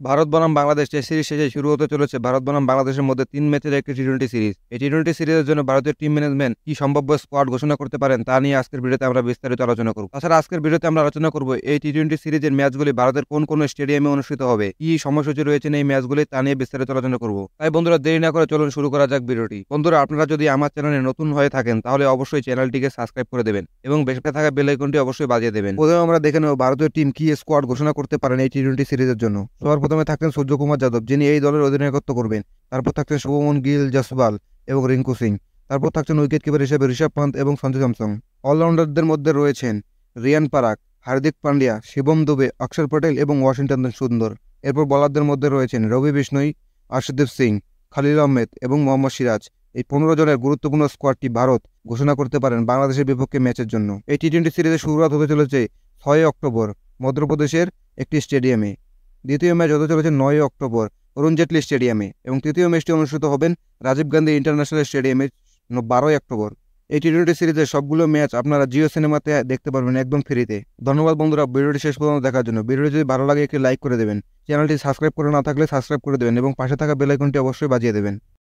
ভারত বনাম Bangladesh test series শেষে শুরু হতে চলেছে ভারত বনাম বাংলাদেশের মধ্যে 3 ম্যাচের একটি টি-20 সিরিজ। এই টি-20 সিরিজের জন্য ভারতীয় টিম ম্যানেজমেন্ট কি সম্ভাব্য স্কোয়াড ঘোষণা করতে পারেন তা নিয়ে আজকের ভিডিওতে আমরা বিস্তারিত আলোচনা করব। তাছাড়া আজকের ভিডিওতে আমরা আলোচনা করব এই টি-20 সিরিজের ম্যাচগুলি ভারতের কোন কোন স্টেডিয়ামে অনুষ্ঠিত হবে, কি সময়সূচি রয়েছে এই ম্যাচগুলি তা নিয়ে বিস্তারিত আলোচনা করব। তাই বন্ধুরা দেরি না করে চলুন শুরু করা যাক ভিডিওটি। বন্ধুরা আপনারা যদি আমার চ্যানেলে নতুন হয়ে থাকেন তাহলে অবশ্যই চ্যানেলটিকে সাবস্ক্রাইব করে দেবেন এবং বেশি থাকা বেল আইকনটি অবশ্যই বাজিয়ে দেবেন। প্রথমে আমরা দেখে নেব ভারতীয় টিম কি স্কোয়াড ঘোষণা করতে পারেন এই টি-20 সিরিজের জন্য। সবার প্রথমে থাকতেন সূর্যকুমার যাদব, যিনি এই দলের অধিনায়কত্ব করবেন। তারপর থাকছেন শুভমন গিল, জসপাল এবং রিঙ্কু সিং। তারপর থাকছেন উইকেট কিপার হিসেবে ঋষভ পান্ত এবং সঞ্জু স্যামসন। অলরাউন্ডারদের মধ্যে রয়েছেন রিয়ান পারাক, হার্দিক পান্ডিয়া, শিবম দুবে, অক্ষর পটেল এবং ওয়াশিংটন সুন্দর। এরপর বোলারদের মধ্যে রয়েছেন রবি বিষ্ণই, আর্শদীপ সিং, খালিল আহমেদ এবং মোহাম্মদ সিরাজ। এই 15 জনের গুরুত্বপূর্ণ স্কোয়াডটি ভারত ঘোষণা করতে পারেন বাংলাদেশের বিপক্ষে ম্যাচের জন্য। এই টি-20 সিরিজের শুরুয়াত হতে চলেছে 6 অক্টোবর মধ্যপ্রদেশের একটি স্টেডিয়ামে। দ্বিতীয় ম্যাচ হতে চলেছে 9 অক্টোবর অরুণ জেটলি স্টেডিয়ামে এবং তৃতীয় ম্যাচটি অনুষ্ঠিত হবেন রাজীব গান্ধী ইন্টারন্যাশনাল স্টেডিয়ামে 12 অক্টোবর। এই টি-20 সিরিজের সবগুলো ম্যাচ আপনারা জিও সিনেমাতে দেখতে পারবেন একদম ফ্রিতে। ধন্যবাদ বন্ধুরা ভিডিওটি শেষ পর্যন্ত দেখার জন্য। ভিডিওটি যদি ভালো লাগে একটি লাইক করে দেবেন, চ্যানেলটি সাবস্ক্রাইব করে না থাকলে সাবস্ক্রাইব করে দেবেন এবং পাশে থাকা বেল আইকনটি অবশ্যই বাজিয়ে দেবেন।